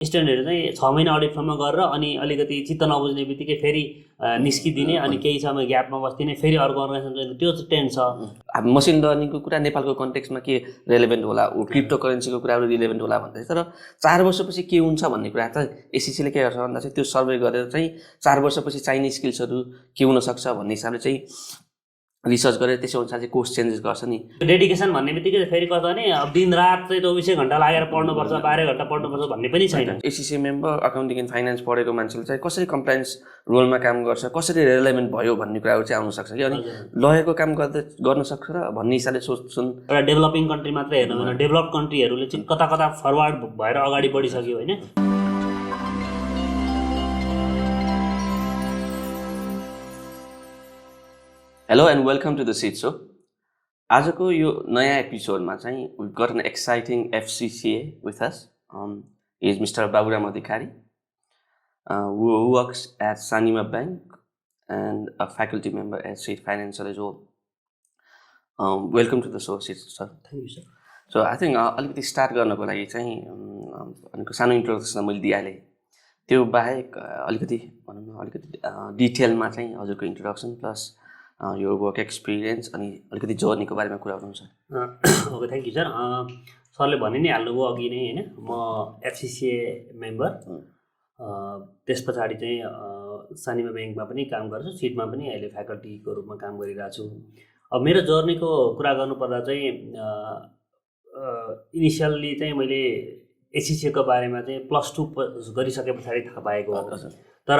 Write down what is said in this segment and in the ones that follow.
स्टुडेन्टहरू चाहिँ 6 महिना अडिटसम्म गरेर अनि अलिकति चित्त नबुझ्ने बित्तिकै फेरि निस्किदिने अनि केही समय ग्यापमा बस्दिने फेरि अर्को अर्गनाइजेसन जोइन, त्यो चाहिँ ट्रेन्ड छ। अब मसिन लर्निङको कुरा नेपालको कन्टेक्स्टमा के रेलेभेन्ट होला, क्रिप्टो करेन्सीको कुराहरू रिलेभेन्ट होला भन्दै, तर 4 वर्षपछि के हुन्छ भन्ने कुरा त एससीसीले के गर्छ भन्दा चाहिँ त्यो सर्वे गरेर चाहिँ 4 वर्षपछि चाहिने स्किल्सहरू के हुनसक्छ भन्ने हिसाबले चाहिँ रिसर्च गरेर त्यसै अनुसार चाहिँ कोर्स चेन्जेस गर्छ नि। डेडिकेसन भन्ने बित्तिकै फेरि कता भने अब दिन रात चाहिँ 24 घण्टा लागेर पढ्नुपर्छ, 12 घण्टा पढ्नुपर्छ भन्ने पनि छैन। SCC member accounting and finance पढेको मान्छेले चाहिँ कसरी कम्प्लायन्स रोलमा काम गर्छ, कसरी रेलेभेन्ट भयो भन्ने कुराहरू चाहिँ आउन सक्छ कि, अनि लयरको काम गर्न सक्छ र भन्ने हिसाबले सोच्छन्। एउटा डेभलपिङ कन्ट्री मात्रै हेर्नु भने डेभलप कन्ट्रीहरूले चाहिँ कता कता फरवर्ड भएर अगाडि बढिसक्यो होइन। Hello and welcome to the Seed Show. आजको यो नयाँ एपिसोडमा चाहिँ we've got an exciting FCCA with us. He is Mr. Baburam Adhikari, who works at Sanima Bank and a faculty member at Seed Financial as well. Welcome to the show, Seed sir. Thank you, sir. So I think अलिकति start गर्नको लागि चाहिँ अलिकति सानो introduction मैले दिइहालेँ। त्यो बाहेक अलिकति भनौँ न अलिकति डिटेलमा चाहिँ हजुरको इन्ट्रोडक्सन प्लस यो वर्क एक्सपिरियन्स अनि अलिकति जर्नीको बारेमा कुरा गर्नुहुन्छ। Okay, thank you sir. सरले भनि नै हाल्नुभयो अघि नै होइन, म एफसीसीए मेम्बर, त्यस पछाडि चाहिँ सानिमा ब्याङ्कमा पनि काम गर्छु, सिटमा पनि अहिले फ्याकल्टीको रूपमा काम गरिरहेको छु। अब मेरो जर्नीको कुरा गर्नुपर्दा चाहिँ इनिसियल्ली चाहिँ मैले एससीसीएको बारेमा चाहिँ +2 गरिसके पछाडि थाहा पाएको हो, तर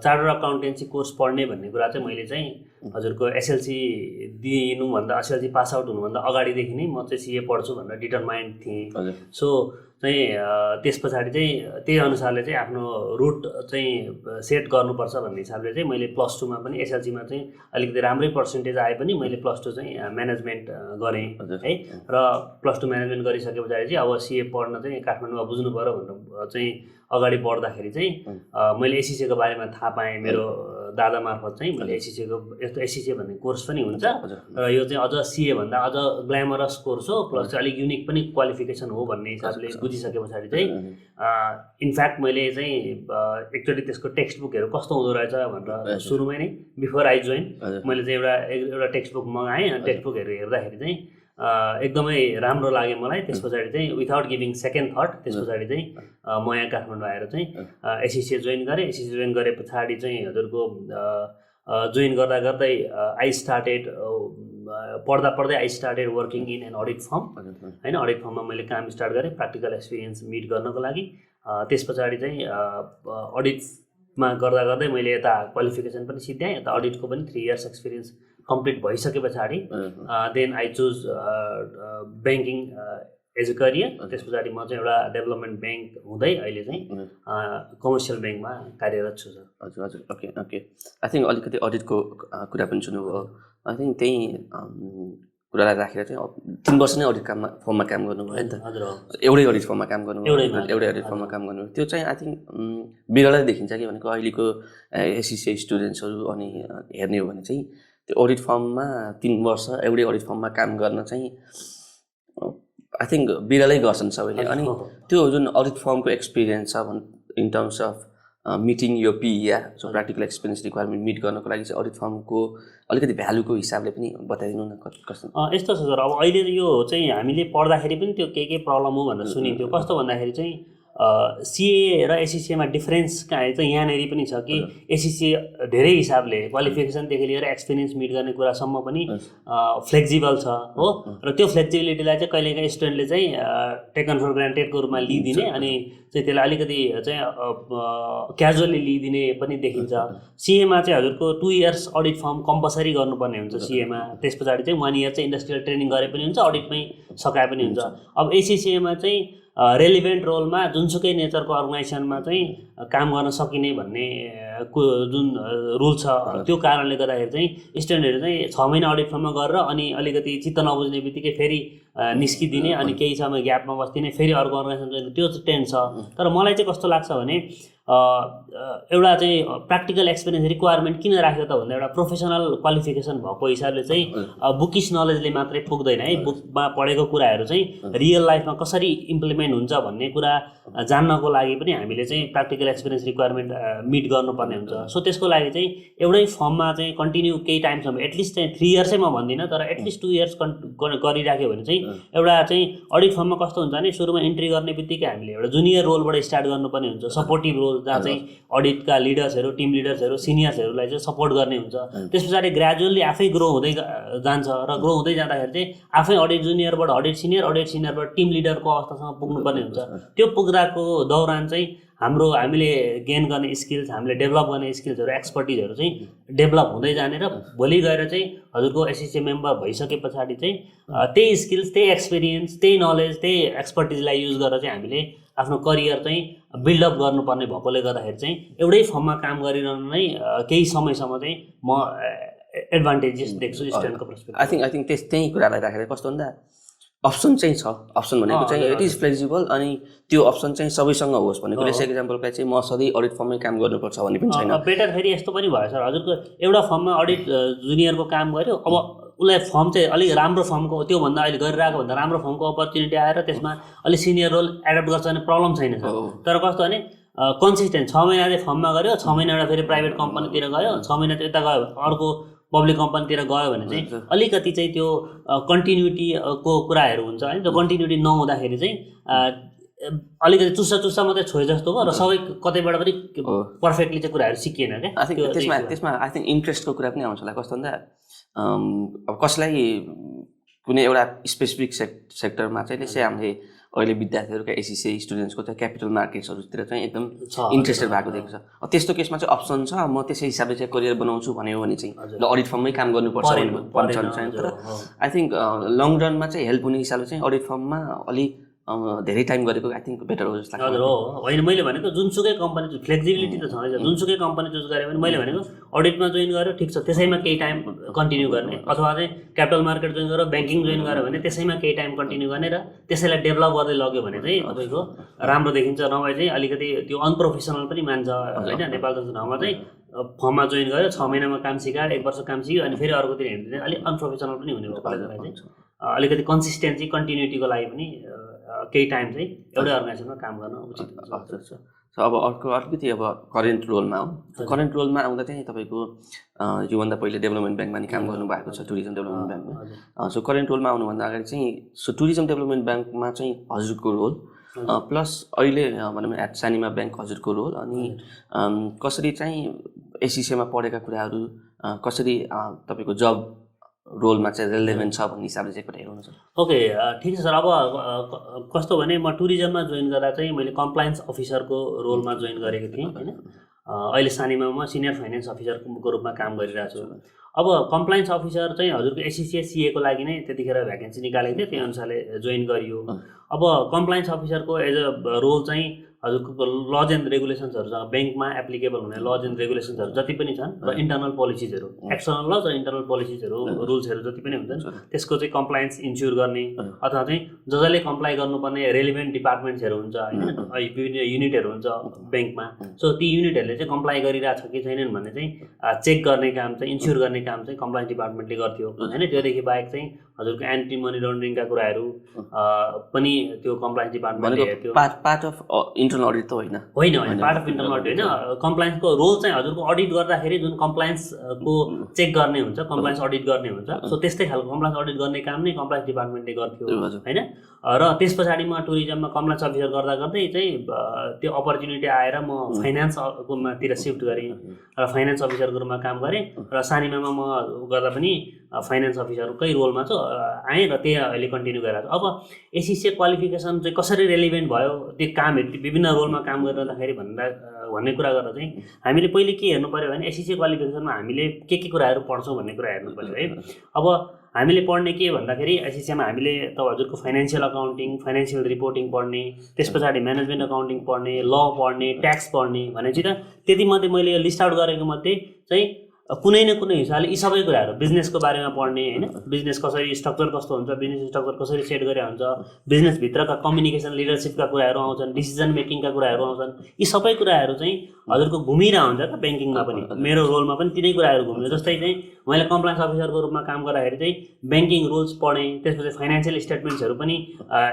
चार्टर्ड अकाउन्टेन्सी कोर्स पढ्ने भन्ने कुरा चाहिँ मैले चाहिँ हजुरको एसएलसी दिनुभन्दा एसएलसी पास आउट हुनुभन्दा अगाडिदेखि नै म चाहिँ सीए पढ्छु भनेर डिटरमाइन्ड थिएँ। सो चाहिँ त्यस पछाडि चाहिँ त्यही अनुसारले चाहिँ आफ्नो रुट चाहिँ सेट गर्नुपर्छ भन्ने हिसाबले चाहिँ मैले +2मा पनि एसएलसीमा चाहिँ अलिकति राम्रै पर्सेन्टेज आए पनि मैले +2 चाहिँ म्यानेजमेन्ट गरेँ है, र +2 म्यानेजमेन्ट गरिसके पछाडि चाहिँ अब सीए पढ्न चाहिँ काठमाडौँमा बुझ्नु पऱ्यो भनेर चाहिँ अगाडि बढ्दाखेरि चाहिँ मैले एससीसीको बारेमा थाहा पाएँ। मेरो दादा मार्फत चाहिँ मैले एससीसीको यस्तो एससीसी भन्ने कोर्स पनि हुन्छ र यो चाहिँ अझ सीए भन्दा अझ ग्ल्यामरस कोर्स हो, प्लस चाहिँ अलिक युनिक पनि क्वालिफिकेसन हो भन्ने हिसाबले बुझिसके पछाडि चाहिँ इनफ्याक्ट मैले चाहिँ एकचोटि त्यसको टेक्स्ट बुकहरू कस्तो हुँदो रहेछ भनेर सुरुमै नै बिफोर आई जोइन मैले चाहिँ एउटा टेक्स्ट बुक मगाएँ। अनि टेक्स्ट बुकहरू हेर्दाखेरि चाहिँ एकदमै राम्रो लाग्यो मलाई। त्यस पछाडि चाहिँ विथआउट गिभिङ सेकेन्ड थट त्यस पछाडि चाहिँ म यहाँ काठमाडौँ आएर चाहिँ एससीसी जोइन गरेँ। एससीसी जोइन गरे पछाडि चाहिँ हजुरको जोइन गर्दा गर्दै आई स्टार्टेड पढ्दा पढ्दै I started working in an audit firm होइन। अडिट फर्ममा मैले काम स्टार्ट गरेँ प्र्याक्टिकल एक्सपिरियन्स मिट गर्नको लागि। त्यस पछाडि चाहिँ अडिटमा गर्दा गर्दै मैले यता क्वालिफिकेसन पनि सिद्ध्याएँ, यता अडिटको पनि 3 इयर्स एक्सपिरियन्स कम्प्लिट भइसके पछाडि then I choose banking as a career. त्यस पछाडि म चाहिँ एउटा डेभलपमेन्ट ब्याङ्क हुँदै अहिले चाहिँ कमर्सियल ब्याङ्कमा कार्यरत छु सर। हजुर हजुर, ओके ओके। आई थिङ्क अलिकति अडिटको कुरा पनि सुन्नुभयो। आई थिङ्क त्यही कुरालाई राखेर चाहिँ 3 वर्ष नै अडिट फर्ममा काम गर्नुभयो नि त। हजुर, एउटै अडिट फर्ममा काम गर्नुभयो, एउटै अडिट फर्ममा काम गर्नुभयो। त्यो चाहिँ आई थिङ्क बिरलै देखिन्छ कि भनेको अहिलेको एससीसी स्टुडेन्ट्सहरू अनि हेर्ने हो भने चाहिँ त्यो अडिट फर्ममा 3 वर्ष एउटै अडिट फर्ममा काम गर्न चाहिँ आई थिङ्क बिरलै गर्छन् सबैले। अनि त्यो जुन अडिट फर्मको एक्सपिरियन्स छ इन टर्म्स अफ मिटिङ यो पिया so practical experience requirement meet गर्नको लागि चाहिँ अडिट फर्मको अलिकति भ्यालुको हिसाबले पनि बताइदिनु न कस्तो। यस्तो छ सर, अब अहिले यो चाहिँ हामीले पढ्दाखेरि पनि त्यो के प्रब्लम हो भनेर सुनिन्थ्यो। कस्तो भन्दाखेरि चाहिँ सीए र एससीसीमा डिफरेन्स चाहिँ यहाँनिर पनि छ कि एससीसी धेरै हिसाबले क्वालिफिकेसनदेखि लिएर एक्सपिरियन्स मिट गर्ने कुरासम्म पनि फ्लेक्जिबल छ हो। र त्यो फ्लेक्जिबिलिटीलाई चाहिँ कहिलेकाहीँ स्टुडेन्टले चाहिँ टेकन फर ग्रान्टेडको रूपमा लिइदिने अनि चाहिँ त्यसलाई अलिकति चाहिँ क्याजुअली लिइदिने पनि देखिन्छ। सीएमा चाहिँ हजुरको 2 इयर्स अडिट फर्म कम्पलसरी गर्नुपर्ने हुन्छ सीएमा। त्यस पछाडि चाहिँ 1 इयर चाहिँ इन्डस्ट्रियल ट्रेनिङ गरे पनि हुन्छ, अडिटमै सकाए पनि हुन्छ। अब एससीसीमा चाहिँ रेलिभेन्ट रोलमा जुनसुकै नेचरको अर्गनाइजेसनमा चाहिँ काम गर्न सकिने भन्ने जुन रुल छ, त्यो कारणले गर्दाखेरि चाहिँ स्टुडेन्टहरू चाहिँ 6 महिना अडिट फर्ममा गरेर अनि अलिकति चित्त नबुझ्ने बित्तिकै फेरि निस्किदिने अनि केही समय ग्यापमा बस्दिने फेरि अर्को अर्गनाइजेसन जोइन, त्यो चाहिँ ट्रेन्ड छ। तर मलाई चाहिँ कस्तो लाग्छ भने एउटा चाहिँ प्र्याक्टिकल एक्सपिरियन्स रिक्वायरमेन्ट किन राख्यो त भन्दा एउटा प्रोफेसनल क्वालिफिकेसन भएको हिसाबले चाहिँ बुकिस नलेजले मात्रै पुग्दैन है। बुकमा पढेको कुराहरू चाहिँ रियल लाइफमा कसरी इम्प्लिमेन्ट हुन्छ भन्ने कुरा जान्नको लागि पनि हामीले चाहिँ प्र्याक्टिकल एक्सपिरियन्स रिक्वायरमेन्ट मिट गर्नुपर्ने हुन्छ। सो त्यसको लागि चाहिँ एउटै फर्ममा चाहिँ कन्टिन्यू केही टाइमसम्म एटलिस्ट चाहिँ 3 इयर्स चाहिँ म भन्दिनँ, तर एटलिस्ट 2 इयर्स गरिराख्यो भने चाहिँ एउटा चाहिँ अडिट फर्ममा कस्तो हुन्छ भने सुरुमा इन्ट्री गर्ने बित्तिकै हामीले एउटा जुनियर रोलबाट स्टार्ट गर्नुपर्ने हुन्छ, सपोर्टिभ रोल जहाँ चाहिँ अडिटका लिडर्सहरू, टिम लिडर्सहरू, सिनियर्सहरूलाई चाहिँ सपोर्ट गर्ने हुन्छ। त्यस पछाडि ग्रेजुअली आफै ग्रो हुँदै जान्छ र ग्रो हुँदै जाँदाखेरि चाहिँ आफै अडिट जुनियरबाट अडिट सिनियरबाट टिम लिडरको अवस्थासम्म पुग्नुपर्ने हुन्छ। त्यो पुग्दाको दौरान चाहिँ हामीले गेन गर्ने स्किल्स, हामीले डेभलप गर्ने स्किल्सहरू, एक्सपर्टिजहरू चाहिँ डेभलप हुँदै जाने र भोलि गएर चाहिँ हजुरको एससिसी मेम्बर भइसके पछाडि चाहिँ त्यही स्किल्स, त्यही एक्सपिरियन्स, त्यही नलेज, त्यही एक्सपर्टिजलाई युज गरेर चाहिँ हामीले आफ्नो करियर चाहिँ बिल्डअप गर्नुपर्ने भएकोले गर्दाखेरि चाहिँ एउटै फर्ममा काम गरिरहनु नै केही समयसम्म चाहिँ म एडभान्टेजेस देख्छु स्टुडेन्टको पर्सपेक्टिभ। आई थिङ्क त्यही कुरालाई राखेर कस्तो भन्दा अप्सन चाहिँ छ। अप्सन भनेको चाहिँ इट इज फ्लेक्सिबल अनि त्यो अप्सन चाहिँ सबैसँग होस् भनेको लेट्स एक्जाम्पलका चाहिँ म सधैँ अडिट फर्ममै काम गर्नुपर्छ भन्ने पनि छैन। बेटर फेरि यस्तो पनि भयो सर, हजुरको एउटा फर्ममा अडिट जुनियरको काम गर्यो, अब उसलाई फर्म चाहिँ अलिक राम्रो फर्मको त्योभन्दा अहिले गरिरहेको भन्दा राम्रो फर्मको अपर्च्युनिटी आएर त्यसमा अलिक सिनियर रोल एडप्ट गर्छ भने प्रब्लम छैन सर। तर कस्तो भने कन्सिस्टेन्ट 6 महिना चाहिँ फर्ममा गऱ्यो, 6 महिना एउटा फेरि प्राइभेट कम्पनीतिर गयो, 6 महिना चाहिँ यता गयो, अर्को पब्लिक कम्पनीतिर गयो भने चाहिँ अलिकति चाहिँ त्यो कन्टिन्युटीको कुराहरू हुन्छ है। त्यो कन्टिन्युटी नहुँदाखेरि चाहिँ अलिकति चुस्सा मात्रै छोए जस्तो भयो र सबै कतैबाट पनि पर्फेक्टली चाहिँ कुराहरू सिकिएन क्या। आई थिङ्क त्यसमा आई थिङ्क इन्ट्रेस्टको कुरा पनि आउँछ होला। कस्तो भन्दा अब कसलाई कुनै एउटा स्पेसिफिक सेक्टरमा चाहिँ त्यसै हामीले अहिले विद्यार्थीहरूका एससिसी स्टुडेन्ट्सको चाहिँ क्यापिटल मार्केट्सहरूतिर चाहिँ एकदम इन्ट्रेस्टेड भएको देख्छ। त्यस्तो केसमा चाहिँ अप्सन छ, म त्यसै हिसाबले चाहिँ करियर बनाउँछु भन्यो भने चाहिँ ल अडिट फर्ममै काम गर्नुपर्छ भन्छ चाहिँ। तर आई थिङ्क लङ रनमा चाहिँ हेल्प हुने हिसाबले चाहिँ अडिट फर्ममा अलिक धेरै टाइम गरेको आई थिङ्क बेटर हो जस्तो लाग्छ। हजुर हो, होइन मैले भनेको जुनसुकै कम्पनी फ्लेक्सिबिलिटी त छँदैछ, जुनसुकै कम्पनी चुज गऱ्यो भने मैले भनेको अडिटमा जोइन गर्यो ठिक छ, त्यसैमा केही टाइम कन्टिन्यू गर्ने, अथवा चाहिँ क्यापिटल मार्केट जोइन गरेर ब्याङ्किङ जोइन गर्यो भने त्यसैमा केही टाइम कन्टिन्यू गर्ने र त्यसैलाई डेभलप गर्दै लग्यो भने चाहिँ तपाईँको राम्रो देखिन्छ। नभए चाहिँ अलिकति त्यो अनप्रोफेसनल पनि मान्छ होइन। नेपाल जस्तो ठाउँमा चाहिँ फर्ममा जोइन गर्यो, 6 महिनामा काम सिकायो, 1 वर्ष काम सिक्यो अनि फेरि अर्कोतिर हिँड्दैन, अलिक अनप्रोफेसनल पनि हुने भएकोले गर्दा चाहिँ अलिकति कन्सिस्टेन्सी कन्टिन्युटीको लागि पनि केही टाइम चाहिँ एउटै अर्गनाइजेसनमा काम गर्न उचित हुन्छ। अब अलिकति अब करेन्ट रोलमा हो, करेन्ट रोलमा आउँदा चाहिँ तपाईँको योभन्दा पहिले डेभलपमेन्ट ब्याङ्कमा नि काम गर्नुभएको छ, टुरिज्म डेभलपमेन्ट ब्याङ्कमा। सो करेन्ट रोलमा आउनुभन्दा अगाडि चाहिँ टुरिज्म डेभलपमेन्ट ब्याङ्कमा चाहिँ हजुरको रोल प्लस अहिले भनौँ सानिमा ब्याङ्क हजुरको रोल अनि कसरी चाहिँ एससिसीमा पढेका कुराहरू कसरी तपाईँको जब रोलमा चाहिँ रेलेभेन्ट छ भन्ने हिसाबले चाहिँ कुरा हेर्नु छ। ओके ठिक छ सर। अब कस्तो भने म टुरिज्ममा जोइन गर्दा चाहिँ मैले कम्प्लायन्स अफिसरको रोलमा जोइन गरेको थिएँ होइन। अहिले सानिमा म सिनियर फाइनेन्स अफिसरको रूपमा काम गरिरहेको छु। अब कम्प्लायन्स अफिसर चाहिँ हजुरको एससिसी सिएको लागि नै त्यतिखेर भ्याकेन्सी निकालेको थियो, त्यही अनुसारले जोइन गरियो। अब कम्प्लायन्स अफिसरको एज अ रोल चाहिँ हजुरको लज एन्ड रेगुलेसन्सहरूसँग ब्याङ्कमा एप्लिकेबल हुने लज एन्ड रेगुलेसन्सहरू जति पनि छन् र इन्टरनल पोलिसिजहरू, एक्सटर्नल लज र इन्टर्नल पोलिसिजहरू, रुल्सहरू जति पनि हुन्छन् त्यसको चाहिँ कम्प्लायन्स इन्स्योर गर्ने अथवा चाहिँ जसले कम्प्लाई गर्नुपर्ने रेलिभेन्ट डिपार्टमेन्ट्सहरू हुन्छ होइन, विभिन्न युनिटहरू हुन्छ ब्याङ्कमा। सो ती युनिटहरूले चाहिँ कम्प्लाई गरिरहेको छ कि छैनन् भन्ने चाहिँ चेक गर्ने काम चाहिँ इन्स्योर गर्ने काम चाहिँ कम्प्लायन्स डिपार्टमेन्टले गर्थ्यो होइन। त्योदेखि बाहेक चाहिँ हजुरको एन्टी मनी लन्ड्रिङका कुराहरू पनि त्यो कम्प्लायन्स डिपार्टमेन्टले हेर्थ्यो। पार्ट अफ इन्टरनल अडिट त होइन, पार्ट अफ इन्टरनल अडिट होइन। कम्प्लायन्सको रोल चाहिँ हजुरको अडिट गर्दाखेरि जुन कम्प्लायन्सको चेक गर्ने हुन्छ, कम्प्लायन्स अडिट गर्ने हुन्छ, सो त्यस्तै खालको कम्प्लायन्स अडिट गर्ने काम नै कम्प्लायन्स डिपार्टमेन्टले गर्थ्यो होइन। र त्यस पछाडि म टुरिज्ममा कम्प्लायन्स अफिसर गर्दै चाहिँ त्यो अपर्च्युनिटी आएर म फाइनेन्सकोतिर सिफ्ट गरेँ र फाइनेन्स अफिसरको रूपमा काम गरेँ र सानिमामा म गर्दा पनि फाइनेन्स अफिसरकै रोलमा चाहिँ आएँ र त्यही अहिले कन्टिन्यू गरिरहेको छु। अब एससिसी क्वालिफिकेसन चाहिँ कसरी रेलिभेन्ट भयो त्यो कामहरू विभिन्न रोलमा काम गरिरहँदाखेरि भन्ने कुरा गर्दा चाहिँ हामीले पहिले के हेर्नु पऱ्यो भने एससिसी क्वालिफिकेसनमा हामीले के कुराहरू पढ्छौँ भन्ने कुरा हेर्नु पऱ्यो है। अब हामीले पढ्ने के भन्दाखेरि एससिसीमा हामीले त हजुरको फाइनेन्सियल अकाउन्टिङ, फाइनेन्सियल रिपोर्टिङ पढ्ने, त्यस पछाडि म्यानेजमेन्ट अकाउन्टिङ पढ्ने, ल पढ्ने, ट्याक्स पढ्ने भनेपछि त त्यतिमध्ये मैले लिस्ट आउट गरेको मध्ये चाहिँ कुनै न कुनै हिसाबले यी सबै कुराहरू बिजनेसको बारेमा पढ्ने होइन, बिजनेस कसरी स्ट्रक्चर कस्तो हुन्छ, बिजनेस स्ट्रक्चर कसरी सेट गरे हुन्छ, बिजनेसभित्रका कम्युनिकेसन लिडरसिपका कुराहरू आउँछन्, डिसिजन मेकिङका कुराहरू आउँछन्। यी सबै कुराहरू चाहिँ हजुरको घुमिरहेको हुन्छ क्या ब्याङ्किङमा पनि। मेरो रोलमा पनि तिनै कुराहरू घुम्यो। जस्तै चाहिँ मैले कम्प्लायन्स अफिसरको रूपमा काम गर्दाखेरि चाहिँ ब्याङ्किङ रुल्स पढेँ, त्यसपछि फाइनेन्सियल स्टेटमेन्ट्सहरू पनि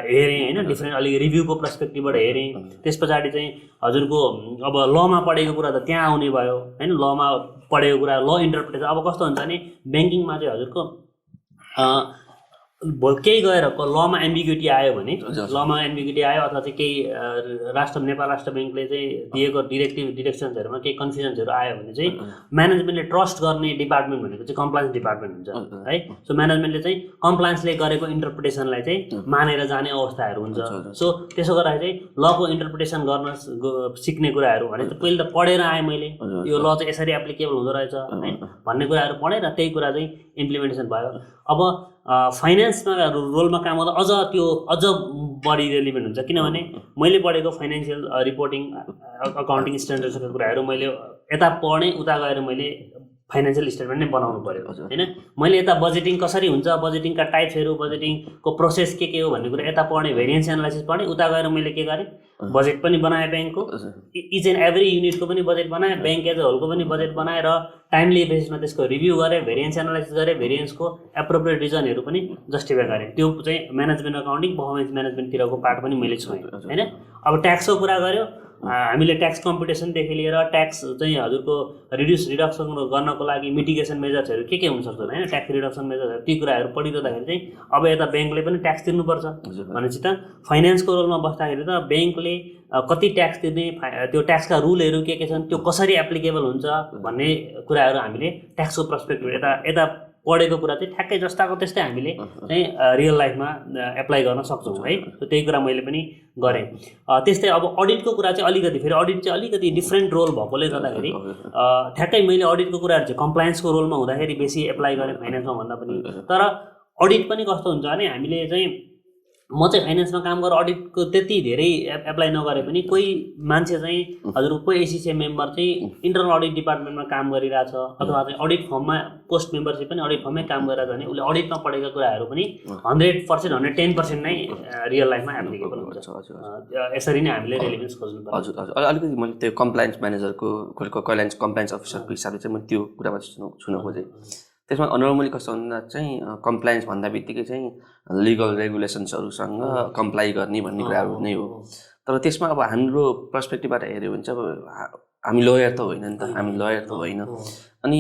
हेरेँ होइन, डिफ्रेन्ट अलिक रिभ्यूको पर्सपेक्टिभबाट हेरेँ। त्यस पछाडि चाहिँ हजुरको अब लमा पढेको कुरा त त्यहाँ आउने भयो होइन, लमा पढेको कुरा ल इन्टरप्रिटेसन। अब कस्तो हुन्छ भने ब्याङ्किङमा चाहिँ हजुरको केही गएर लमा एम्बिग्युटी आयो भने, लमा एम्बिग्युटी आयो अथवा चाहिँ केही नेपाल राष्ट्र ब्याङ्कले चाहिँ दिएको डिरेक्सन्सहरूमा केही कन्फ्युजन्सहरू आयो भने चाहिँ म्यानेजमेन्टले ट्रस्ट गर्ने डिपार्टमेन्ट भनेको चाहिँ कम्प्लायन्स डिपार्टमेन्ट हुन्छ है। सो म्यानेजमेन्टले चाहिँ कम्प्लायन्सले गरेको इन्टरप्रिटेसनलाई चाहिँ मानेर जाने अवस्थाहरू हुन्छ। सो त्यसो गर्दाखेरि चाहिँ लको इन्टरप्रिटेसन गर्न सिक्ने कुराहरू भने चाहिँ पहिले त पढेर आएँ मैले, यो ल चाहिँ यसरी एप्लिकेबल हुँदो रहेछ है भन्ने कुराहरू पढेँ र त्यही कुरा चाहिँ इम्प्लिमेन्टेसन भयो। अब फाइनेन्समा रोलमा काम गर्दा अझ बढी रेलिभेन्ट हुन्छ, किनभने मैले पढेको फाइनेन्सियल रिपोर्टिङ अकाउन्टिङ स्ट्यान्डर्ड्सका कुराहरू मैले यता पढेँ, उता गएर मैले फाइनेन्सियल स्टेटमेन्ट नै बनाउनु पर्यो होइन। मैले यता बजेटिङ कसरी हुन्छ, बजेटिङका टाइप्सहरू, बजेटिङको प्रोसेस के हो भन्ने कुरा यता पढेँ, भेरिएन्स एनालाइसिस पढेँ, उता गएर मैले के गरेँ बजेट पनि बनाएँ, ब्याङ्कको इच एन्ड एभ्री युनिटको पनि बजेट बनाएँ, ब्याङ्क एज अ होलको पनि बजेट बनाएँ र टाइमली बेसिसमा त्यसको रिभ्यू गरेँ, भेरिएन्स एनालाइसिस गरेँ, भेरिएन्सको एप्रोप्रिएट रिजनहरू पनि जस्टिफाई गरेँ। त्यो चाहिँ म्यानेजमेन्ट अकाउन्टिङ पर्फर्मेन्स म्यानेजमेन्टतिरको पार्ट पनि मैले छोएँ होइन। अब ट्याक्सको कुरा गऱ्यो, हामीले ट्याक्स कम्पिटिसनदेखि लिएर ट्याक्स चाहिँ हजुरको रिडक्सन गर्नको लागि मिटिगेसन मेजर्सहरू के हुनसक्छ होइन, ट्याक्स रिडक्सन मेजर्सहरू, ती कुराहरू पढिरहँदाखेरि चाहिँ अब यता ब्याङ्कले पनि ट्याक्स तिर्नुपर्छ भनेपछि त फाइनेन्सको रोलमा बस्दाखेरि त ब्याङ्कले कति ट्याक्स तिर्ने, त्यो ट्याक्सका रुलहरू के छन्, त्यो कसरी एप्लिकेबल हुन्छ भन्ने कुराहरू हामीले ट्याक्सको पर्सपेक्टिभ यता पढेको कुरा चाहिँ ठ्याक्कै जस्ताको त्यस्तै हामीले चाहिँ रियल लाइफमा एप्लाई गर्न सक्छौँ है। त्यही कुरा मैले पनि गरेँ। त्यस्तै अब अडिटको कुरा चाहिँ अलिकति फेरि अडिट चाहिँ अलिकति डिफ्रेन्ट रोल भएकोले गर्दाखेरि ठ्याक्कै मैले अडिटको कुराहरू चाहिँ कम्प्लायन्सको रोलमा हुँदाखेरि बेसी एप्लाई गरेँ फाइनेन्समा भन्दा पनि। तर अडिट पनि कस्तो हुन्छ भने हामीले चाहिँ म चाहिँ फाइनेन्समा काम गरेर अडिटको त्यति धेरै एप्लाई नगरे पनि कोही मान्छे चाहिँ हजुरको कोही एसिसिए मेम्बर चाहिँ इन्टरनल अडिट डिपार्टमेन्टमा काम गरिरहेछ अथवा चाहिँ अडिट फर्ममा पोस्ट मेम्बरसिप पनि अडिट फर्ममै काम गरिरहेछ भने उसले अडिटमा पढेका कुराहरू पनि 100%, 110% नै रियल लाइफमा एप्लिकेबल हुन्छ। यसरी नै हामीले रेलिभेन्स खोज्नुपर्छ। हजुर हजुर, अलिकति मैले त्यो कम्प्लायन्स म्यानेजरको कम्प्लायन्स अफिसरको हिसाबले चाहिँ मैले त्यो कुरामा छुन खोजेँ। त्यसमा नर्मली कस्तो भन्दा चाहिँ कम्प्लायन्स भन्दा बित्तिकै चाहिँ लिगल रेगुलेसन्सहरूसँग कम्प्लाई गर्ने भन्ने कुराहरू नै हो। तर त्यसमा अब हाम्रो पर्सपेक्टिभबाट हेऱ्यो भने चाहिँ अब हामी लयर त होइन नि त, हामी लयर त होइन। अनि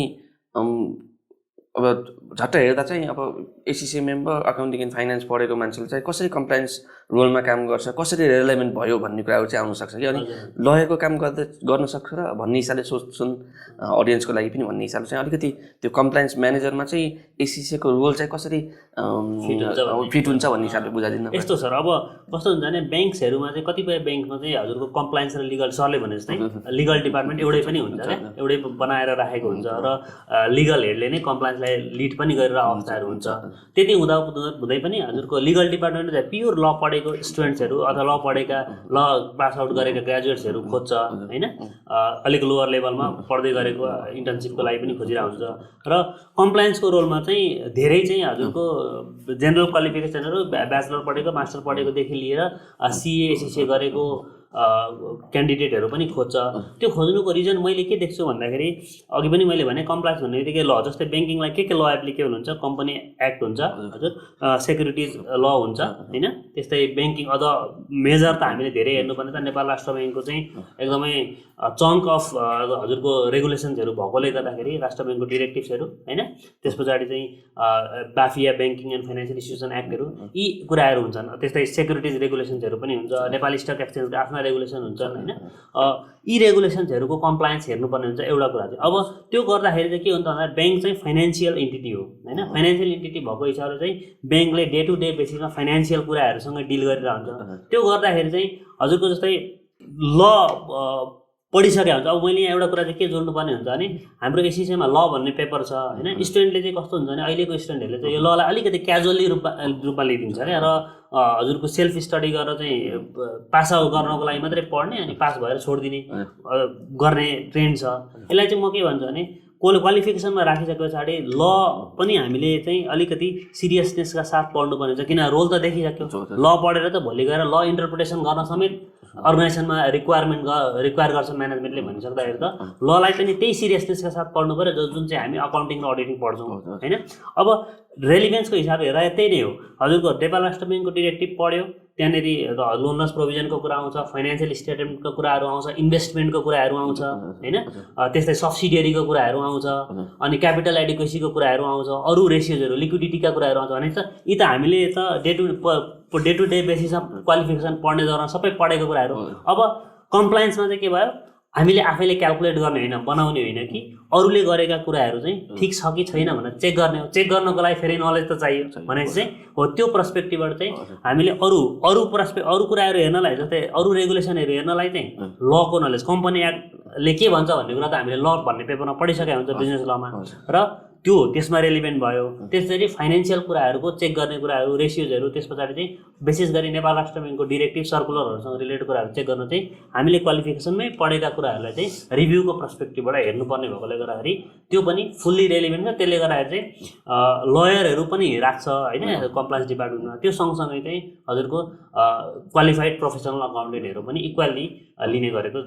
अब झट्ट हेर्दा चाहिँ अब एसिसिए मेम्बर अकाउन्टिङ एन्ड फाइनेन्स पढेको मान्छेले चाहिँ कसरी कम्प्लायन्स रोलमा काम गर्छ, कसरी रेलेभेन्ट भयो भन्ने कुराहरू चाहिँ आउन सक्छ कि। अनि लयरको काम गर्न सक्छ र भन्ने हिसाबले सोच्छन् अडियन्सको लागि पनि भन्ने हिसाबले चाहिँ अलिकति त्यो कम्प्लायन्स म्यानेजरमा चाहिँ एसिसिएको रोल चाहिँ कसरी फिट हुन्छ भन्ने हिसाबले बुझाइदिनु। यस्तो सर, अब कस्तो हुन्छ भने ब्याङ्क्सहरूमा चाहिँ कतिपय ब्याङ्कमा चाहिँ हजुरको कम्प्लायन्स र लिगल, सरले भने जस्तै लिगल डिपार्टमेन्ट एउटै पनि हुन्छ क्या, एउटै बनाएर राखेको हुन्छ र लिगल हेडले नै कम्प्लायन्सलाई लिड पनि गरेर अवस्थाहरू हुन्छ। त्यति हुँदै पनि हजुरको लिगल डिपार्टमेन्ट चाहिँ प्योर ल पढेको स्टुडेन्ट्सहरू अथवा ल पढेका, ल पास आउट गरेका ग्रेजुएट्सहरू खोज्छ होइन, अलिक लोवर लेभलमा पढ्दै गरेको इन्टर्नसिपको लागि पनि खोजिरहेको हुन्छ। र कम्प्लायन्सको रोलमा चाहिँ धेरै चाहिँ हजुरको जेनरल क्वालिफिकेसनहरू ब्याचलर पढेको, मास्टर पढेकोदेखि लिएर सिए एसिसिए गरेको क्यान्डिडेटहरू पनि खोज्छ। त्यो खोज्नुको रिजन मैले के देख्छु भन्दाखेरि अघि पनि मैले भने कम्प्लायन्स भन्ने बित्तिकै ल, जस्तै ब्याङ्किङलाई के ल एप्लिकेबल हुन्छ, कम्पनी एक्ट हुन्छ हजुर, सेक्युरिटिज ल हुन्छ होइन। त्यस्तै ब्याङ्किङ अझ मेजर त हामीले धेरै हेर्नुपर्ने त नेपाल राष्ट्र ब्याङ्कको चाहिँ एकदमै चङ्क अफ हजुरको रेगुलेसन्सहरू भएकोले गर्दाखेरि राष्ट्र ब्याङ्कको डिरेक्टिभ्सहरू होइन, त्यस पछाडि चाहिँ बाफिया ब्याङ्किङ एन्ड फाइनेन्सियल इन्स्टिट्युसन एक्टहरू, यी कुराहरू हुन्छन्। त्यस्तै सेक्युरिटिज रेगुलेसन्सहरू पनि हुन्छ, नेपाली स्टक एक्सचेन्जको आफ्ना रेगुलेसन हुन्छन् होइन। यी रेगुलेसन्सहरूको कम्प्लायन्स हेर्नुपर्ने हुन्छ एउटा कुरा चाहिँ। अब त्यो गर्दाखेरि चाहिँ के हुन्छ भन्दा ब्याङ्क चाहिँ फाइनेन्सियल इन्टिटी हो होइन। फाइनेन्सियल इन्टिटी भएको हिसाबले चाहिँ ब्याङ्कले डे टु डे बेसिसमा फाइनेन्सियल कुराहरूसँग डिल गरिरहन्छ। त्यो गर्दाखेरि चाहिँ हजुरको जस्तै ल पढिसकेको हुन्छ। अब मैले यहाँ एउटा कुरा चाहिँ के जोड्नुपर्ने हुन्छ भने हाम्रो एसिसिएमा ल भन्ने पेपर छ होइन। स्टुडेन्टले चाहिँ कस्तो हुन्छ भने अहिलेको स्टुडेन्टहरूले चाहिँ यो ललाई अलिकति क्याजुअली रूपमा लिइदिन्छ क्या, र हजुरको सेल्फ स्टडी गरेर चाहिँ पास आउट गर्नको लागि मात्रै पढ्ने अनि पास भएर छोडिदिने गर्ने ट्रेन्ड छ। यसलाई चाहिँ म के भन्छु भने क्वालिफिकेसनमा राखिसके पछाडि ल पनि हामीले चाहिँ अलिकति सिरियसनेसका साथ पढ्नुपर्ने हुन्छ, किन रोल त देखिसक्यो। ल पढेर त भोलि गएर ल इन्टरप्रिटेसन गर्न समेत अर्गनाइजेसनमा रिक्वायर गर्छ म्यानेजमेन्टले भनिसक्दाखेरि त ललाई पनि त्यही सिरियसनेसका साथ पढ्नु पऱ्यो जुन चाहिँ हामी अकाउन्टिङ र अडिटिङ पढ्छौँ होइन। अब रेलिभेन्सको हिसाबले हेर्दा त्यही नै हो। हजुरको नेपाल राष्ट्र ब्याङ्कको डिरेक्टिभ पढ्यो, त्यहाँनिर लोन लस प्रोभिजनको कुरा आउँछ, फाइनेन्सियल स्टेटमेन्टको कुराहरू आउँछ, इन्भेस्टमेन्टको कुराहरू आउँछ होइन, त्यस्तै सब्सिडियरीको कुराहरू आउँछ, अनि क्यापिटल एडिक्वेसीको कुराहरू आउँछ, अरू रेसियोजहरू लिक्विडिटीका कुराहरू आउँछ भने त यी त हामीले त डे टु डे बेसिसमा क्वालिफिकेसन पढ्ने दौरान सबै पढेको कुराहरू। अब कम्प्लायन्समा चाहिँ के भयो, हामीले आफैले क्यालकुलेट गर्ने होइन, बनाउने होइन कि अरूले गरेका कुराहरू चाहिँ ठिक छ कि छैन भनेर चेक गर्ने हो। चेक गर्नको लागि फेरि नलेज त चाहियो भनेपछि चाहिँ हो त्यो पर्सपेक्टिभबाट चाहिँ हामीले अरू कुराहरू हेर्नलाई, जस्तै अरू रेगुलेसनहरू हेर्नलाई चाहिँ लको नलेज, कम्पनी एक्टले के भन्छ भन्ने कुरा त हामीले ल भन्ने पेपरमा पढिसकेका हुन्छ बिजनेस लमा, र त्यो त्यसमा रेलिभेन्ट भयो। त्यसरी फाइनेन्सियल कुराहरूको चेक गर्ने कुराहरू, रेसियोजहरू, त्यस पछाडि चाहिँ विशेष गरी नेपाल राष्ट्र ब्याङ्कको डिरेक्टिभ सर्कुलरहरूसँग रिलेटेड कुराहरू चेक गर्न चाहिँ हामीले क्वालिफिकेसनमै पढेका कुराहरूलाई चाहिँ रिभ्यूको पर्सपेक्टिभबाट हेर्नुपर्ने भएकोले गर्दाखेरि त्यो पनि फुल्ली रेलिभेन्ट छ। त्यसले गर्दाखेरि चाहिँ लयरहरू पनि राख्छ होइन कम्प्लायन्स डिपार्टमेन्टमा। त्यो सँगसँगै चाहिँ हजुरको क्वालिफाइड प्रोफेसनल अकाउन्टेन्टहरू पनि इक्वल्ली लिने गरेको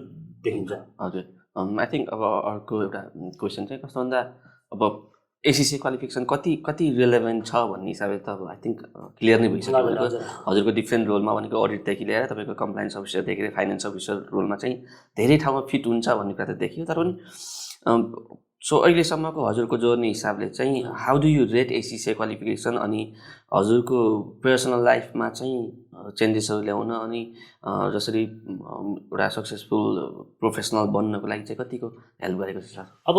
देखिन्छ। हजुर, आई थिङ्क अब अर्को एउटा क्वेसन चाहिँ कस्तो भन्दा अब एसिसी क्वालिफिकेसन कति रिलेभेन्ट छ भन्ने हिसाबले त अब आई थिङ्क क्लियर नै भइसक्यो भनेको हजुरको डिफ्रेन्ट रोलमा भनेको अडिटदेखि लिएर तपाईँको कम्प्लायन्स अफिसरदेखि लिएर फाइनेन्स अफिसर रोलमा चाहिँ धेरै ठाउँमा फिट हुन्छ भन्ने कुरा त देखियो। तर पनि सो अहिलेसम्मको हजुरको जोर्नी हिसाबले चाहिँ how do you rate ACC qualification, अनि हजुरको पर्सनल लाइफमा चाहिँ चेन्जेसहरू ल्याउन अनि जसरी एउटा सक्सेसफुल प्रोफेसनल बन्नको लागि चाहिँ कतिको हेल्प गरेको छ सर? अब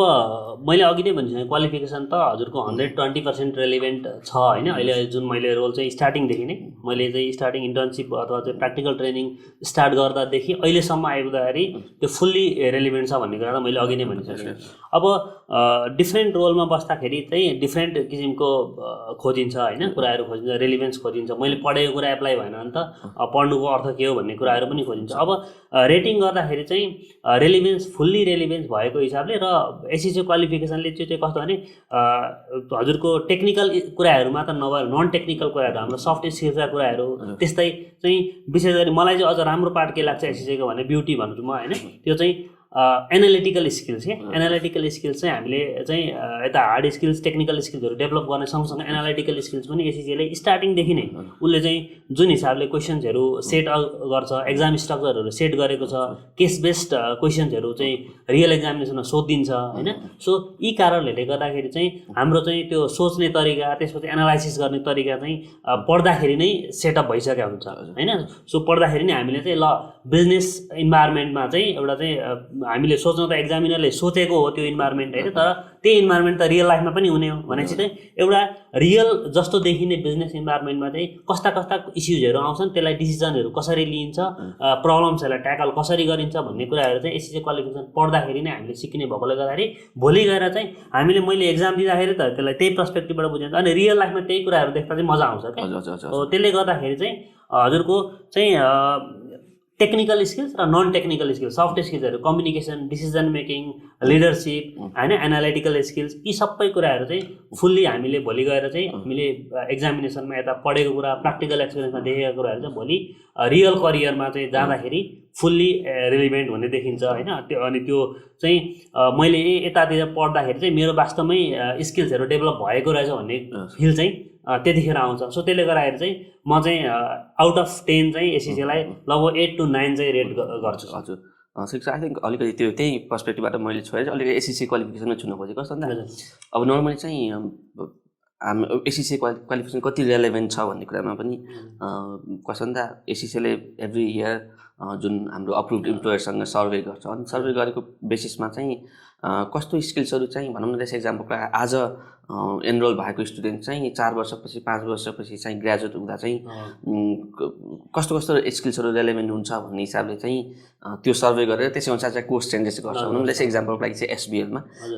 मैले अघि नै भनिसकेँ क्वालिफिकेसन त हजुरको 120% रेलिभेन्ट छ होइन। अहिले जुन मैले रोल चाहिँ स्टार्टिङदेखि नै मैले चाहिँ स्टार्टिङ इन्टर्नसिप अथवा चाहिँ प्र्याक्टिकल ट्रेनिङ स्टार्ट गर्दादेखि अहिलेसम्म आइपुग्दाखेरि त्यो फुल्ली रेलिभेन्ट छ भन्ने कुरा त मैले अघि नै भनिसकेँ। अब डिफ्रेन्ट रोलमा बस्दाखेरि चाहिँ डिफ्रेन्ट किसिमको खोजिन्छ होइन, कुराहरू खोजिन्छ, रेलिभेन्स खोजिन्छ। मैले पढेको कुरा एप्लाई भएन भने त पढ्नुको अर्थ के हो भन्ने कुराहरू पनि खोजिन्छ। अब रेटिङ गर्दाखेरि चाहिँ रेलिभेन्स फुल्ली रेलिभेन्स भएको हिसाबले र एसिसी क्वालिफिकेसनले चाहिँ कस्तो भने हजुरको टेक्निकल कुराहरूमा त नभएर नन टेक्निकल कुराहरू, हाम्रो सफ्ट स्किल्सका कुराहरू, त्यस्तै चाहिँ विशेष गरी मलाई चाहिँ अझ राम्रो पार्ट के लाग्छ एसिसीको भने ब्युटी भन्छु म होइन, त्यो चाहिँ एनालिटिकल स्किल्स के एनालिटिकल स्किल्स चाहिँ हामीले चाहिँ यता हार्ड स्किल्स टेक्निकल स्किल्सहरू डेभलप गर्ने सँगसँगै एनालिटिकल स्किल्स पनि एसिसीले स्टार्टिङदेखि नै उसले चाहिँ जुन हिसाबले क्वेसन्सहरू सेट गर्छ, एक्जाम स्ट्रक्चरहरू सेट गरेको छ, केस बेस्ड क्वेसन्सहरू चाहिँ रियल एक्जामिनेसनमा सोधिन्छ होइन। सो यी कारणहरूले गर्दाखेरि चाहिँ हाम्रो चाहिँ त्यो सोच्ने तरिका, त्यसपछि एनालाइसिस गर्ने तरिका चाहिँ पढ्दाखेरि नै सेटअप भइसकेको हुन्छ होइन। सो पढ्दाखेरि नै हामीले चाहिँ ल बिजनेस इन्भाइरोमेन्टमा चाहिँ एउटा चाहिँ हामीले सोच्न त एक्जामिनरले सोचेको हो त्यो इन्भाइरोमेन्ट होइन, तर त्यही इन्भाइरोमेन्ट त रियल लाइफमा पनि हुने हो भनेपछि चाहिँ एउटा रियल जस्तो देखिने बिजनेस इन्भाइरोमेन्टमा चाहिँ कस्ता कस्ता इस्युजहरू आउँछन्, त्यसलाई डिसिजनहरू कसरी लिइन्छ, प्रब्लम्सहरूलाई ट्याकल कसरी गरिन्छ भन्ने कुराहरू चाहिँ एसिसी क्वालिफिकेसन पढ्दाखेरि नै हामीले सिक्ने भएकोले गर्दाखेरि भोलि गएर चाहिँ हामीले मैले एक्जाम दिँदाखेरि त त्यसलाई त्यही पर्सपेक्टिभबाट बुझिन्छ अनि रियल लाइफमा त्यही कुराहरू देख्दा चाहिँ मजा आउँछ क्या। त्यसले गर्दाखेरि चाहिँ हजुरको चाहिँ टेक्निकल स्किल्स र नन टेक्निकल स्किल्स, सफ्ट स्किल्सहरू, कम्युनिकेसन, डिसिजन मेकिङ, लिडरसिप होइन, एनालिटिकल स्किल्स, यी सबै कुराहरू चाहिँ फुल्ली हामीले भोलि गएर चाहिँ हामीले एक्जामिनेसनमा यता पढेको कुरा, प्र्याक्टिकल एक्सपिरियन्समा देखेका कुराहरू चाहिँ भोलि रियल करियरमा चाहिँ जाँदाखेरि फुल्ली रिलिभेन्ट हुने देखिन्छ होइन। त्यो अनि त्यो चाहिँ मैले यतातिर पढ्दाखेरि चाहिँ मेरो वास्तवमै स्किल्सहरू डेभलप भएको रहेछ भन्ने फिल चाहिँ त्यतिखेर आउँछ। सो त्यसले गर्दाखेरि चाहिँ म चाहिँ आउट अफ 10 चाहिँ एसिसीलाई लगभग 8 to 9 चाहिँ रेट गर्छु। हजुर सिक्स आई थिङ्क अलिकति त्यो त्यही पर्सपेक्टिभबाट मैले छोडेर अलिकति एसिसी क्वालिफिकेसनमा छुन खोजेको कस्तो भन्दा अब नर्मली चाहिँ हाम्रो एसिसी क्वालिफिकेसन कति रेलेभेन्ट छ भन्ने कुरामा पनि कस्तो भन्दा एसिसीले एभ्री इयर जुन हाम्रो अप्रुभड इम्प्लोयरसँग सर्वे गर्छ अनि सर्वे गरेको बेसिसमा चाहिँ कस्तो स्किल्सहरू चाहिँ भनौँ न, त्यसै इक्जाम्पल आज एनरोल भएको स्टुडेन्ट चाहिँ 4 वर्षपछि 5 वर्षपछि चाहिँ ग्रेजुएट हुँदा चाहिँ कस्तो कस्तो स्किल्सहरू रेलेभेन्ट हुन्छ भन्ने हिसाबले चाहिँ त्यो सर्वे गरेर त्यसै अनुसार चाहिँ कोर्स चेन्जेस गर्छ। भनौँ त्यसै इक्जाम्पलको लागि चाहिँ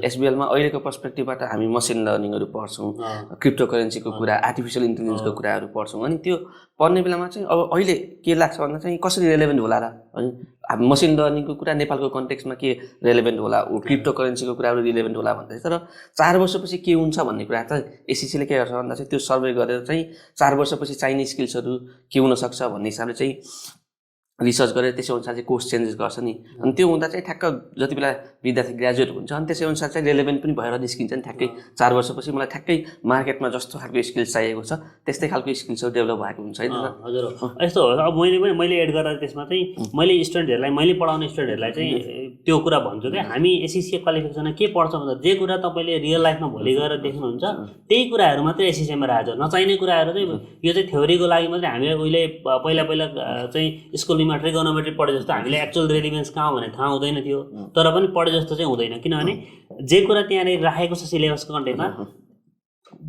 एसबिएलमा अहिलेको पर्सपेक्टिभबाट हामी मसिन लर्निङहरू पढ्छौँ, क्रिप्टो करेन्सीको कुरा, आर्टिफिसियल इन्टेलिजेन्सको कुराहरू पढ्छौँ। अनि त्यो पढ्ने बेलामा चाहिँ अब अहिले के लाग्छ भन्दा चाहिँ कसरी रेलेभेन्ट होला र अनि मसिन लर्निङको कुरा नेपालको कन्टेक्स्टमा के रेलेभेन्ट होला, क्रिप्टो करेन्सीको कुराहरू रिलेभेन्ट होला भन्दाखेरि, तर 4 वर्षपछि के हुन्छ भन्ने कुरा त एससीसीले के गर्छ भन्दा चाहिँ त्यो सर्वे गरेर चाहिँ 4 वर्षपछि चाहिने स्किल्सहरू के हुनसक्छ भन्ने हिसाबले चाहिँ रिसर्च गरेर त्यसै अनुसार चाहिँ कोर्स चेन्जेस गर्छ नि। अनि त्यो हुँदा चाहिँ ठ्याक्क जति बेला विद्यार्थी ग्रेजुएट हुन्छ अनि त्यसै अनुसार चाहिँ रेलेभेन्ट पनि भएर निस्किन्छ नि ठ्याक्कै 4 वर्षपछि मलाई ठ्याक्कै मार्केटमा जस्तो खालको स्किल्स चाहिएको छ त्यस्तै खालको स्किल्सहरू डेभलप भएको हुन्छ है। हजुर यस्तो हो। अब मैले एड गरेर त्यसमा चाहिँ मैले स्टुडेन्टहरूलाई, मैले पढाउने स्टुडेन्टहरूलाई चाहिँ त्यो कुरा भन्छु कि हामी एससीसी क्वालिफिकेसनमा के पढ्छ भन्दा जे कुरा तपाईँले रियल लाइफमा भोलि गएर देख्नुहुन्छ त्यही कुराहरू मात्रै एससीसीमा राखेको छ। नचाहिने कुराहरू चाहिँ यो चाहिँ थ्योरीको लागि मात्रै हामीले उहिले पहिला चाहिँ स्कुल ट्रिगोनोमेट्री पढे जस्तो हामीले एक्चुअल रेलिभेन्स कहाँ भने थाहा हुँदैन थियो, तर पनि पढे जस्तो चाहिँ हुँदैन। किनभने जे कुरा त्यहाँनिर राखेको छ सिलेबसको कन्टेन्टमा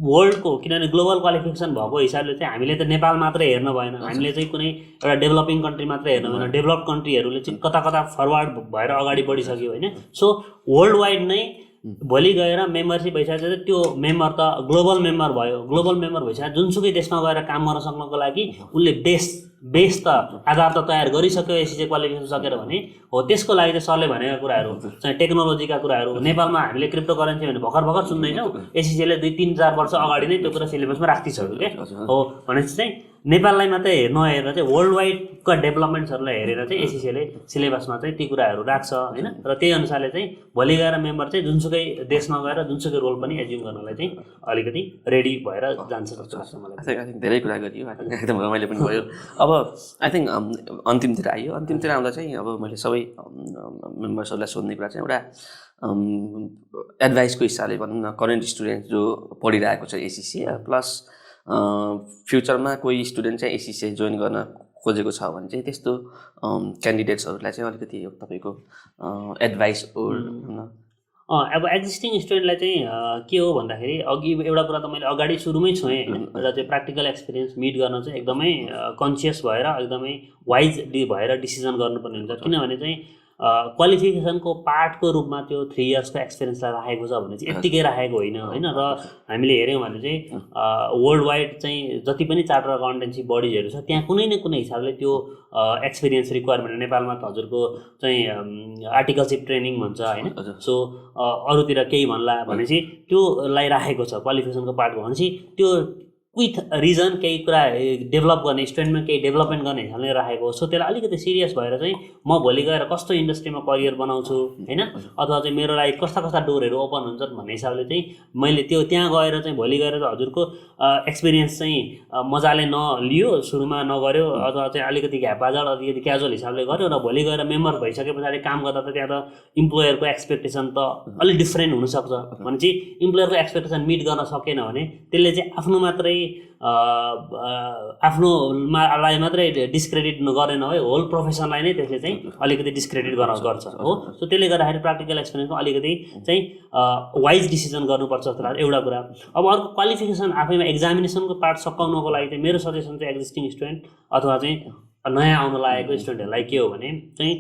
वर्ल्डको, किनभने ग्लोबल क्वालिफिकेसन भएको हिसाबले चाहिँ हामीले त नेपाल मात्रै हेर्न भएन, हामीले चाहिँ कुनै एउटा डेभलपिङ कन्ट्री मात्रै हेर्न भएन। डेभलप कन्ट्रीहरूले चाहिँ कता कता फरवर्ड भएर अगाडि बढिसक्यो होइन। सो वर्ल्ड वाइड नै भोलि गएर मेम्बरसिप भइसकेपछि त्यो मेम्बर त ग्लोबल मेम्बर भयो। ग्लोबल मेम्बर भइसक्यो जुनसुकै देशमा गएर काम गर्न सक्नको लागि उसले बेस त आधार त तयार गरिसक्यो एससीसी क्वालिफिकेसन सकेर भने हो। त्यसको लागि चाहिँ सरले भनेका कुराहरू चाहिँ टेक्नोलोजीका कुराहरू, नेपालमा हामीले क्रिप्टो करेन्सी भने भर्खर सुन्दैछौँ, एससीसीले 2-3-4 वर्ष अगाडि नै त्यो कुरा सिलेबसमा राखिसक्यो क्या हो। भनेपछि चाहिँ नेपाललाई मात्रै नहेरेर चाहिँ वर्ल्ड वाइडका डेभलपमेन्ट्सहरूलाई हेरेर चाहिँ एससीसीले सिलेबसमा चाहिँ ती कुराहरू राख्छ होइन। र त्यही अनुसारले चाहिँ भोलि गएर मेम्बर चाहिँ जुनसुकै देशमा गएर जुनसुकै रोल पनि एज्युम गर्नलाई चाहिँ अलिकति रेडी भएर जान्छ जस्तो लाग्छ मलाई। धेरै कुरा गरियो, एकदम रमाइलो पनि भयो। अब आई थिङ्क अन्तिमतिर आइयो। अन्तिमतिर आउँदा चाहिँ अब मैले सबै मेम्बर्सहरूलाई सोध्ने कुरा चाहिँ एउटा एडभाइसको हिसाबले भनौँ न, करेन्ट स्टुडेन्ट जो पढिरहेको छ एससीसी प्लस फ्युचरमा कोही स्टुडेन्ट चाहिँ एससीसी जोइन गर्न खोजेको छ भने चाहिँ त्यस्तो क्यान्डिडेट्सहरूलाई चाहिँ अलिकति तपाईँको एडभाइस अब एक्जिस्टिङ स्टुडेन्टलाई चाहिँ के हो भन्दाखेरि अघि एउटा कुरा त मैले अगाडि सुरुमै छोएँ, एउटा चाहिँ प्र्याक्टिकल एक्सपिरियन्स मिट गर्न चाहिँ एकदमै कन्सियस भएर एकदमै वाइज भएर डिसिजन गर्नुपर्ने हुन्छ। किनभने चाहिँ क्वालिफिकेसनको पार्टको रूपमा त्यो 3 इयर्सको एक्सपिरियन्सलाई राखेको छ भने चाहिँ यत्तिकै राखेको होइन। र हामीले हेऱ्यौँ भने चाहिँ वर्ल्ड वाइड चाहिँ जति पनि चार्टर अकाउन्टेन्सी बडिजहरू छ त्यहाँ कुनै न कुनै हिसाबले त्यो एक्सपिरियन्स रिक्वायरमेन्ट, नेपालमा त हजुरको चाहिँ आर्टिकलसिप ट्रेनिङ भन्छ होइन। सो अरूतिर केही भन्ला भनेपछि त्योलाई राखेको छ क्वालिफिकेसनको पार्टको भनेपछि त्यो विथ रिजन केही कुरा डेभलप गर्ने, स्टुडेन्टमा केही डेभलपमेन्ट गर्ने हिसाबले राखेको हो। सो त्यसलाई अलिकति सिरियस भएर चाहिँ म भोलि गएर कस्तो इन्डस्ट्रीमा करियर बनाउँछु होइन, अथवा चाहिँ मेरो लागि कस्ता डोरहरू ओपन हुन्छन् भन्ने हिसाबले चाहिँ मैले त्यो त्यहाँ गएर चाहिँ भोलि गएर त हजुरको एक्सपिरियन्स चाहिँ मजाले नलियो, सुरुमा नगर्यो, अथवा चाहिँ अलिकति घ्यापाजड अलिकति क्याजुअल हिसाबले गर्यो र भोलि गएर मेम्बर भइसके पछाडि काम गर्दा त त्यहाँ त इम्प्लोयरको एक्सपेक्टेसन त अलिक डिफ्रेन्ट हुनसक्छ। भनेपछि इम्प्लोयरको एक्सपेक्टेसन मिट गर्न सकेन भने त्यसले चाहिँ आफ्नो मात्रै आफ्नोलाई मात्रै डिस्क्रेडिट गरेन है, होल प्रोफेसनलाई नै त्यसले चाहिँ अलिकति डिस्क्रेडिट गर्छ हो। सो त्यसले गर्दाखेरि प्र्याक्टिकल एक्सपिरियन्समा अलिकति चाहिँ वाइज डिसिजन गर्नुपर्छ जस्तो लाग्छ एउटा कुरा। अब अर्को क्वालिफिकेसन आफैमा एक्जामिनेसनको पार्ट सकाउनको लागि चाहिँ मेरो सजेसन चाहिँ एक्जिस्टिङ स्टुडेन्ट अथवा चाहिँ नयाँ आउन लागेको स्टुडेन्टहरूलाई के हो भने चाहिँ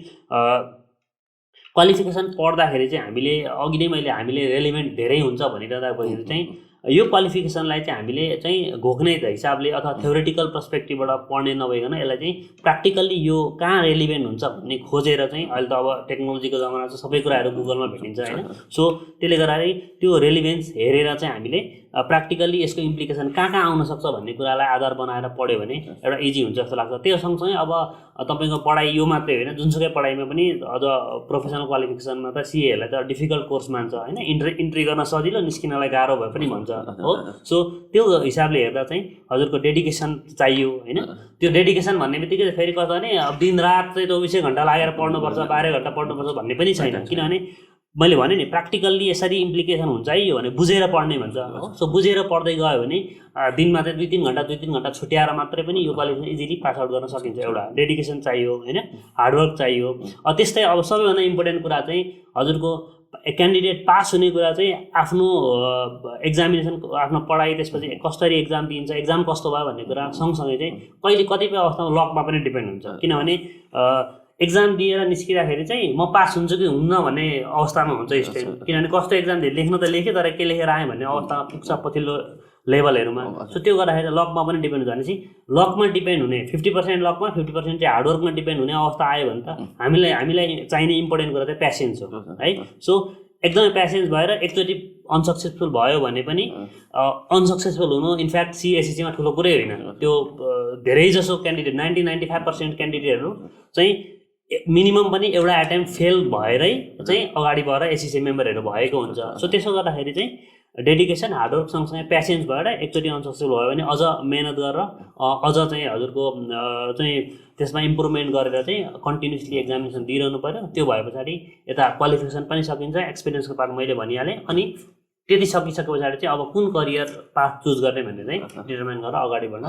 क्वालिफिकेसन पढ्दाखेरि चाहिँ हामीले रेलिभेन्ट धेरै हुन्छ भनिरहँदाखेरि चाहिँ यो क्वालिफिकेसनलाई चाहिँ हामीले चाहिँ घोक्ने हिसाबले अथवा थ्योरिटिकल पर्सपेक्टिभबाट पढ्ने नभइकन यसलाई चाहिँ प्र्याक्टिकल्ली यो कहाँ रेलिभेन्ट हुन्छ भन्ने खोजेर चाहिँ अहिले त अब टेक्नोलोजीको जमाना छ, सबै कुराहरू गुगलमा भेटिन्छ होइन। सो त्यसले गर्दाखेरि त्यो रेलिभेन्स हेरेर चाहिँ हामीले प्र्याक्टिकल्ली यसको इम्प्लिकेसन कहाँ आउन सक्छ भन्ने कुरालाई आधार बनाएर पढ्यो भने एउटा इजी हुन्छ जस्तो लाग्छ। त्यो सँगसँगै अब तपाईँको पढाइ यो मात्रै होइन, जुनसुकै पढाइमा पनि अझ प्रोफेसनल क्वालिफिकेसनमा त सिएहरूलाई त डिफिकल्ट कोर्स मान्छ होइन, इन्ट्री गर्न सजिलो, निस्किनलाई गाह्रो भए पनि भन्छ हो। सो त्यो हिसाबले हेर्दा चाहिँ हजुरको डेडिकेसन चाहियो होइन। त्यो डेडिकेसन भन्ने बित्तिकै फेरि कस्तो भने अब दिनरात चाहिँ 24 घन्टा लागेर पढ्नुपर्छ, 12 घन्टा पढ्नुपर्छ भन्ने पनि छैन। किनभने मैले भने नि प्र्याक्टिकल्ली यसरी इम्प्लिकेसन हुन्छ है यो भने बुझेर पढ्ने भन्छ हो। सो बुझेर पढ्दै गयो भने दिनमा चाहिँ 2-3 घन्टा छुट्याएर मात्रै पनि यो क्वालिफिकेसन इजिली पास आउट गर्न सकिन्छ। एउटा डेडिकेसन चाहियो होइन, हार्डवर्क चाहियो। त्यस्तै अब सबैभन्दा इम्पोर्टेन्ट कुरा चाहिँ हजुरको क्यान्डिडेट पास हुने कुरा चाहिँ आफ्नो एक्जामिनेसन, आफ्नो पढाइ, त्यसपछि कसरी एक्जाम दिन्छ, एक्जाम कस्तो भयो भन्ने कुरा सँगसँगै चाहिँ कतिपय अवस्थामा लकमा पनि डिपेन्ड हुन्छ। किनभने एक्जाम दिएर निस्किँदाखेरि चाहिँ म पास हुन्छु कि हुन्न भन्ने अवस्थामा हुन्छ स्टुडेन्ट। किनभने कस्तो एक्जाम लेख्न त लेखेँ तर के लेखेर आएँ भन्ने अवस्थामा पुग्छ पछिल्लो लेभलहरूमा। सो त्यो गर्दाखेरि लकमा पनि डिपेन्ड हुन्छ भनेपछि लकमा डिपेन्ड हुने 50% लकमा 50% चाहिँ हार्डवर्कमा डिपेन्ड हुने अवस्था आयो भने त हामीलाई चाहिने इम्पोर्टेन्ट कुरा चाहिँ प्यासेन्स हो है। सो एकदमै प्यासेन्स भएर एकचोटि अनसक्सेसफुल भयो भने पनि अनसक्सेसफुल हुनु इनफ्याक्ट सिएससीमा ठुलो कुरै होइन। त्यो धेरै जसो क्यान्डिडेट 90-95% क्यान्डिडेटहरू चाहिँ मिनिमम पनि एउटा एटेम्प फेल भएरै चाहिँ अगाडि बढेर एससिसी मेम्बरहरू भएको हुन्छ। सो त्यसो गर्दाखेरि चाहिँ डेडिकेसन हार्डवर्क सँगसँगै प्यासेन्स भएर एकचोटि अनसक्सेसफुल भयो भने अझ मेहनत गरेर अझ चाहिँ हजुरको चाहिँ त्यसमा इम्प्रुभमेन्ट गरेर चाहिँ कन्टिन्युसली एक्जामिनेसन दिइरहनु पऱ्यो। त्यो भए पछाडि यता क्वालिफिकेसन पनि सकिन्छ, एक्सपिरियन्सको पार्ट मैले भनिहालेँ। अनि त्यति सकिसके पछाडि चाहिँ अब कुन करियर पाथ चुज गर्ने भन्ने चाहिँ डिटर्माइन गरेर अगाडि बढ्न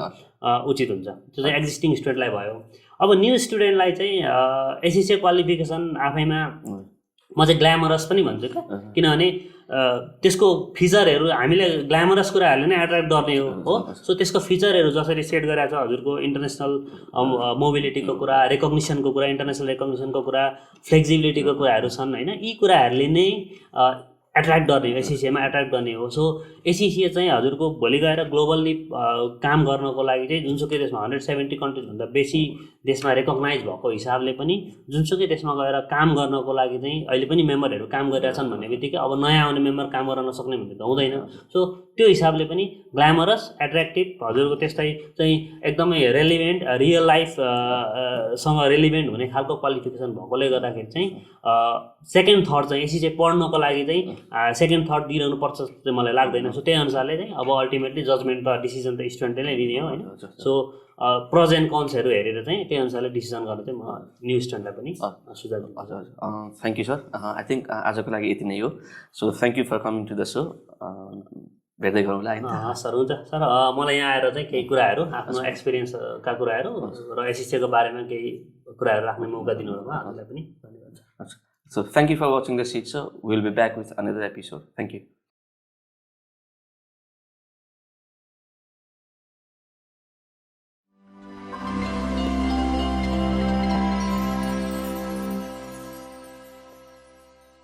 उचित हुन्छ। त्यो चाहिँ एक्जिस्टिङ स्टुडेन्टलाई भयो। अब न्यू स्टुडेन्टलाई चाहिँ एससिसी क्वालिफिकेसन आफैमा म चाहिँ ग्ल्यामरस पनि भन्छु क्या, किनभने त्यसको फिचरहरू हामीले ग्ल्यामरस कुराहरूले नै एट्र्याक्ट गर्ने हो। सो त्यसको फिचरहरू जसरी सेट गरेको छ हजुरको इन्टरनेसनल मोबिलिटीको कुरा, रेकग्निसनको कुरा, इन्टरनेसनल रेकग्निसनको कुरा, फ्लेक्सिबिलिटीको कुराहरू छन् होइन। यी कुराहरूले नै एट्र्याक्ट गर्ने हो, एससिसीमा एट्र्याक्ट गर्ने हो। सो एससिसी चाहिँ हजुरको भोलि गएर ग्लोबल्ली काम गर्नको लागि चाहिँ जुनसुकै देशमा 170 कन्ट्रिजभन्दा बेसी देशमा रेकग्नाइज भएको हिसाबले पनि जुनसुकै देशमा गएर काम गर्नको लागि चाहिँ अहिले पनि मेम्बरहरू काम गरिरहेछन् भन्ने बित्तिकै अब नयाँ आउने मेम्बर काम गर्न नसक्ने भन्ने त हुँदैन। सो त्यो हिसाबले पनि ग्ल्यामरस, एट्र्याक्टिभ हजुरको त्यस्तै चाहिँ एकदमै रेलिभेन्ट, रियल लाइफ सँग रेलिभेन्ट हुने खालको क्वालिफिकेसन भएकोले गर्दाखेरि चाहिँ सेकेन्ड थर्ड चाहिँ एससिसी पढ्नको लागि चाहिँ सेकेन्ड थर्ड दिइरहनु पर्छ चाहिँ मलाई लाग्दैन। सो त्यही अनुसारले चाहिँ अब अल्टिमेटली जजमेन्ट त डिसिजन त स्टुडेन्टले नै लिने हो होइन। सो प्रोज एन्ड कन्सहरू हेरेर चाहिँ त्यही अनुसारले डिसिजन गर्न चाहिँ म न्यू स्टुडेन्टलाई पनि सुझाव दिन्छु। हजुर thank you sir. I think आजको लागि यति नै हो। So thank you for coming to the show. भेट्दै गरौँला होइन। सर हुन्छ सर। मलाई यहाँ आएर चाहिँ केही कुराहरू आफ्नो एक्सपिरियन्सका कुराहरू र एससिसीको बारेमा केही कुराहरू राख्ने मौका दिनुभयो हामीलाई पनि धन्यवाद। So thank you for watching the seed. So we'll be back with another episode. Thank you.